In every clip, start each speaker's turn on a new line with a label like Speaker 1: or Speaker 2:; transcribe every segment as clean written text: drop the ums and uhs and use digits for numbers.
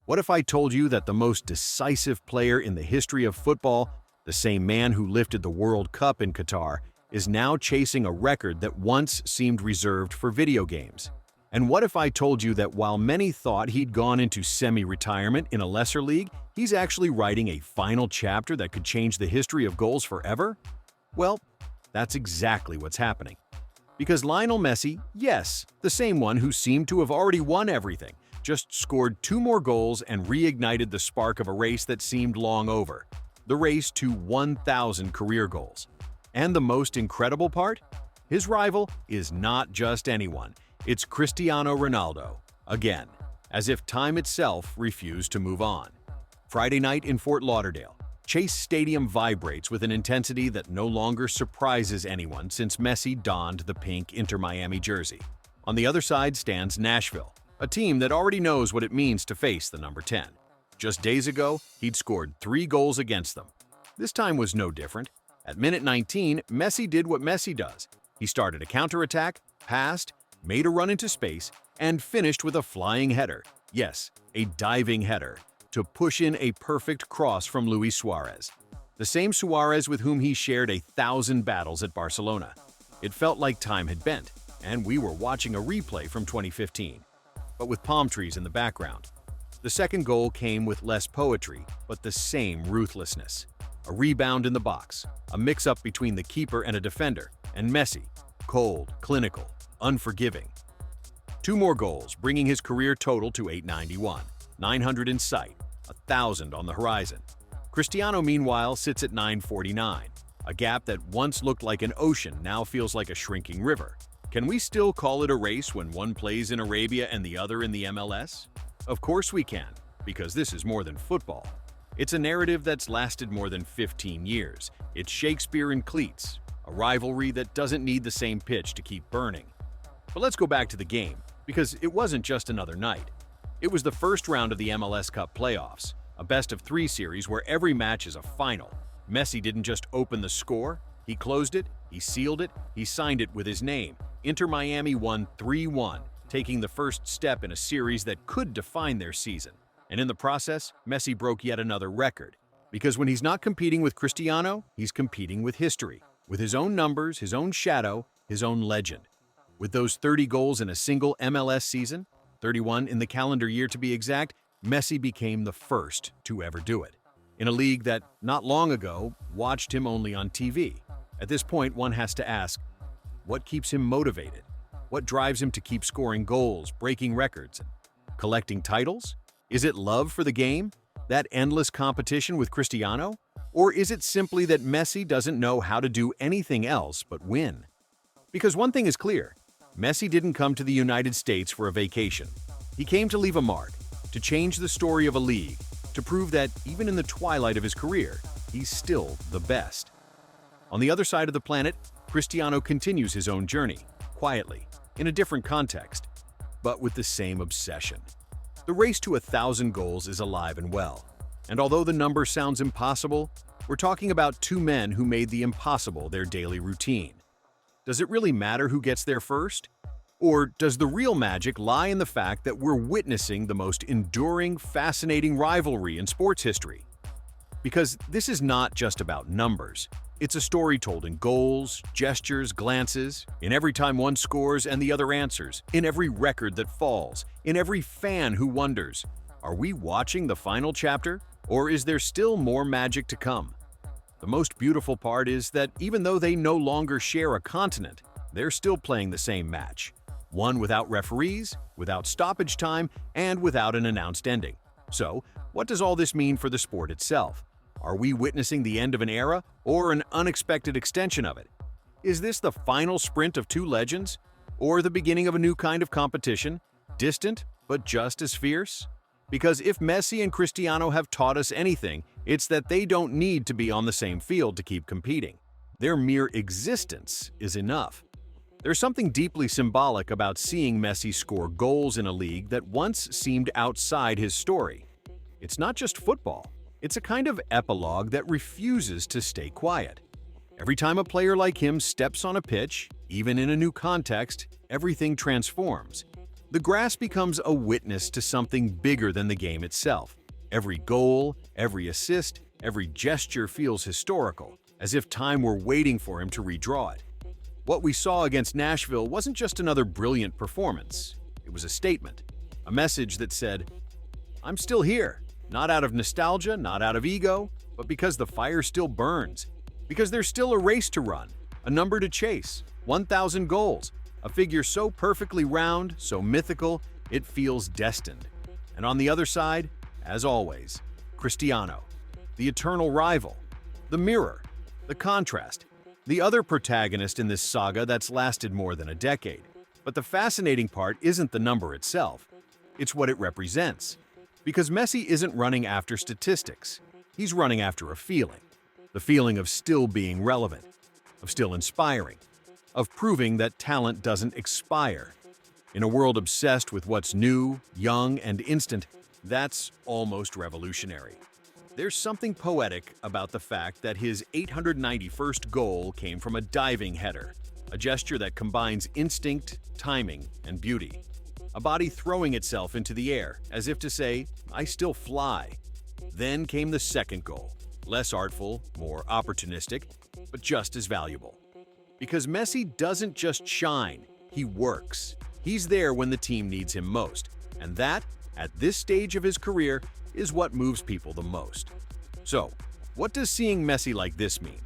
Speaker 1: What if I told you that the most decisive player in the history of football, the same man who lifted the World Cup in Qatar, is now chasing a record that once seemed reserved for video games? And what if I told you that while many thought he'd gone into semi-retirement in a lesser league, he's actually writing a final chapter that could change the history of goals forever? Well, that's exactly what's happening. Because Lionel Messi, yes, the same one who seemed to have already won everything, just scored 2 more goals and reignited the spark of a race that seemed long over. The race to 1,000 career goals. And the most incredible part? His rival is not just anyone. It's Cristiano Ronaldo, again, as if time itself refused to move on. Friday night in Fort Lauderdale, Chase Stadium vibrates with an intensity that no longer surprises anyone since Messi donned the pink Inter Miami jersey. On the other side stands Nashville, a team that already knows what it means to face the number 10. Just days ago, he'd scored 3 goals against them. This time was no different. At minute 19, Messi did what Messi does. He started a counterattack, passed, made a run into space, and finished with a flying header. Yes, a diving header, to push in a perfect cross from Luis Suarez. The same Suarez with whom he shared 1,000 battles at Barcelona. It felt like time had bent, and we were watching a replay from 2015, but with palm trees in the background. The second goal came with less poetry, but the same ruthlessness. A rebound in the box, a mix-up between the keeper and a defender, and Messi, cold, clinical, unforgiving. 2 more goals, bringing his career total to 891, 900 in sight, 1,000 on the horizon. Cristiano, meanwhile, sits at 949. A gap that once looked like an ocean now feels like a shrinking river. Can we still call it a race when one plays in Arabia and the other in the MLS? Of course we can, because this is more than football. It's a narrative that's lasted more than 15 years. It's Shakespeare in cleats, a rivalry that doesn't need the same pitch to keep burning. But let's go back to the game, because it wasn't just another night. It was the first round of the MLS Cup playoffs, a best-of-3 series where every match is a final. Messi didn't just open the score, he closed it, he sealed it, he signed it with his name. Inter Miami won 3-1, taking the first step in a series that could define their season. And in the process, Messi broke yet another record. Because when he's not competing with Cristiano, he's competing with history, with his own numbers, his own shadow, his own legend. With those 30 goals in a single MLS season, 31 in the calendar year to be exact, Messi became the first to ever do it. In a league that, not long ago, watched him only on TV. At this point, one has to ask, what keeps him motivated? What drives him to keep scoring goals, breaking records, and collecting titles? Is it love for the game? That endless competition with Cristiano? Or is it simply that Messi doesn't know how to do anything else but win? Because one thing is clear, Messi didn't come to the United States for a vacation. He came to leave a mark, to change the story of a league, to prove that even in the twilight of his career, he's still the best. On the other side of the planet, Cristiano continues his own journey, quietly, in a different context, but with the same obsession. The race to 1,000 goals is alive and well, and although the number sounds impossible, we're talking about 2 men who made the impossible their daily routine. Does it really matter who gets there first? Or does the real magic lie in the fact that we're witnessing the most enduring, fascinating rivalry in sports history? Because this is not just about numbers. It's a story told in goals, gestures, glances, in every time one scores and the other answers, in every record that falls, in every fan who wonders, are we watching the final chapter, or is there still more magic to come? The most beautiful part is that even though they no longer share a continent, they're still playing the same match. One without referees, without stoppage time, and without an announced ending. So, what does all this mean for the sport itself? Are we witnessing the end of an era or an unexpected extension of it? Is this the final sprint of 2 legends? Or the beginning of a new kind of competition, distant but just as fierce? Because if Messi and Cristiano have taught us anything, it's that they don't need to be on the same field to keep competing. Their mere existence is enough. There's something deeply symbolic about seeing Messi score goals in a league that once seemed outside his story. It's not just football. It's a kind of epilogue that refuses to stay quiet. Every time a player like him steps on a pitch, even in a new context, everything transforms. The grass becomes a witness to something bigger than the game itself. Every goal, every assist, every gesture feels historical, as if time were waiting for him to redraw it. What we saw against Nashville wasn't just another brilliant performance. It was a statement, a message that said, "I'm still here, not out of nostalgia, not out of ego, but because the fire still burns, because there's still a race to run, a number to chase, 1,000 goals, a figure so perfectly round, so mythical, it feels destined." And on the other side, as always, Cristiano, the eternal rival, the mirror, the contrast, the other protagonist in this saga that's lasted more than a decade. But the fascinating part isn't the number itself, it's what it represents. Because Messi isn't running after statistics, he's running after a feeling. The feeling of still being relevant, of still inspiring, of proving that talent doesn't expire. In a world obsessed with what's new, young, and instant, that's almost revolutionary. There's something poetic about the fact that his 891st goal came from a diving header, a gesture that combines instinct, timing, and beauty. A body throwing itself into the air, as if to say, "I still fly." Then came the second goal, less artful, more opportunistic, but just as valuable. Because Messi doesn't just shine, he works. He's there when the team needs him most, and that, at this stage of his career, is what moves people the most. So, what does seeing Messi like this mean?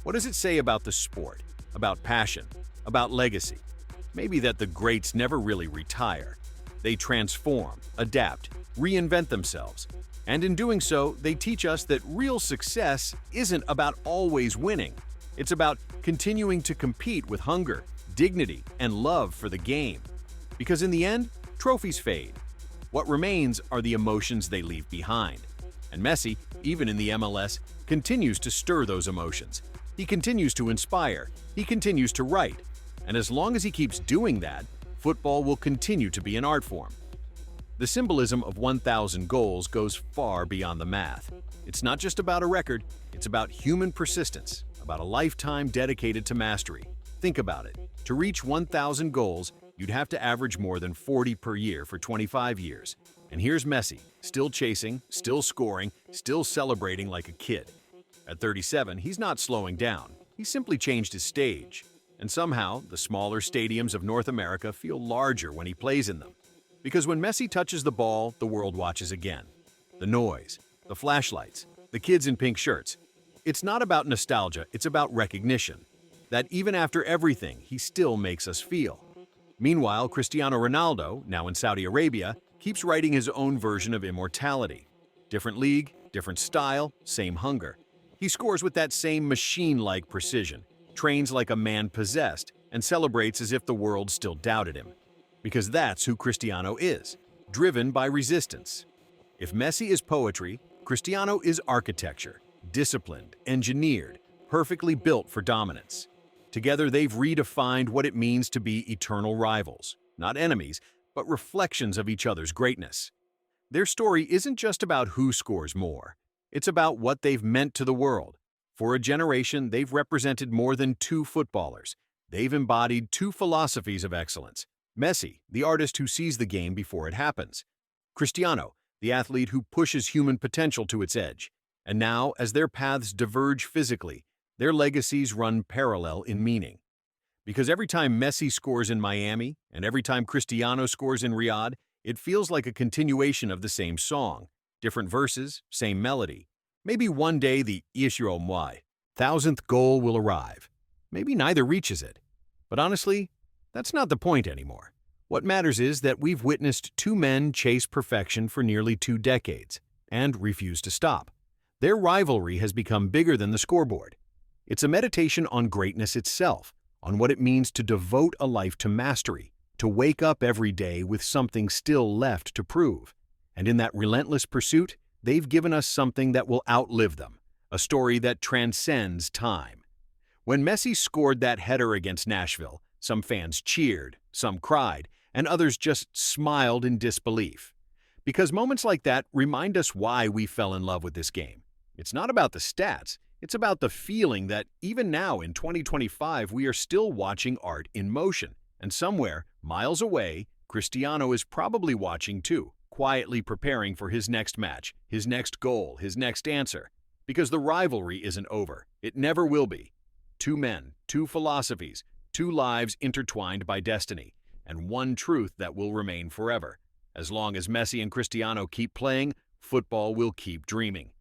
Speaker 1: What does it say about the sport, about passion, about legacy? Maybe that the greats never really retire. They transform, adapt, reinvent themselves. And in doing so, they teach us that real success isn't about always winning. It's about continuing to compete with hunger, dignity, and love for the game. Because in the end, trophies fade. What remains are the emotions they leave behind. And Messi, even in the MLS, continues to stir those emotions. He continues to inspire. He continues to write. And as long as he keeps doing that, football will continue to be an art form. The symbolism of 1,000 goals goes far beyond the math. It's not just about a record, it's about human persistence, about a lifetime dedicated to mastery. Think about it. To reach 1,000 goals, you'd have to average more than 40 per year for 25 years. And here's Messi, still chasing, still scoring, still celebrating like a kid. At 37, he's not slowing down. He's simply changed his stage. And somehow, the smaller stadiums of North America feel larger when he plays in them. Because when Messi touches the ball, the world watches again. The noise, the flashlights, the kids in pink shirts. It's not about nostalgia, it's about recognition. That even after everything, he still makes us feel. Meanwhile, Cristiano Ronaldo, now in Saudi Arabia, keeps writing his own version of immortality. Different league, different style, same hunger. He scores with that same machine-like precision, trains like a man possessed, and celebrates as if the world still doubted him. Because that's who Cristiano is, driven by resistance. If Messi is poetry, Cristiano is architecture, disciplined, engineered, perfectly built for dominance. Together, they've redefined what it means to be eternal rivals, not enemies, but reflections of each other's greatness. Their story isn't just about who scores more. It's about what they've meant to the world. For a generation, they've represented more than two footballers. They've embodied two philosophies of excellence. Messi, the artist who sees the game before it happens. Cristiano, the athlete who pushes human potential to its edge. And now, as their paths diverge physically, their legacies run parallel in meaning. Because every time Messi scores in Miami, and every time Cristiano scores in Riyadh, it feels like a continuation of the same song. Different verses, same melody. Maybe one day the Ishiro Mwai, 1,000th goal will arrive. Maybe neither reaches it. But honestly, that's not the point anymore. What matters is that we've witnessed two men chase perfection for nearly 2 decades, and refuse to stop. Their rivalry has become bigger than the scoreboard. It's a meditation on greatness itself, on what it means to devote a life to mastery, to wake up every day with something still left to prove. And in that relentless pursuit, they've given us something that will outlive them, a story that transcends time. When Messi scored that header against Nashville, some fans cheered, some cried, and others just smiled in disbelief. Because moments like that remind us why we fell in love with this game. It's not about the stats. It's about the feeling that even now in 2025, we are still watching art in motion, and somewhere, miles away, Cristiano is probably watching too, quietly preparing for his next match, his next goal, his next answer. Because the rivalry isn't over. It never will be. Two men, two philosophies, two lives intertwined by destiny, and one truth that will remain forever. As long as Messi and Cristiano keep playing, football will keep dreaming.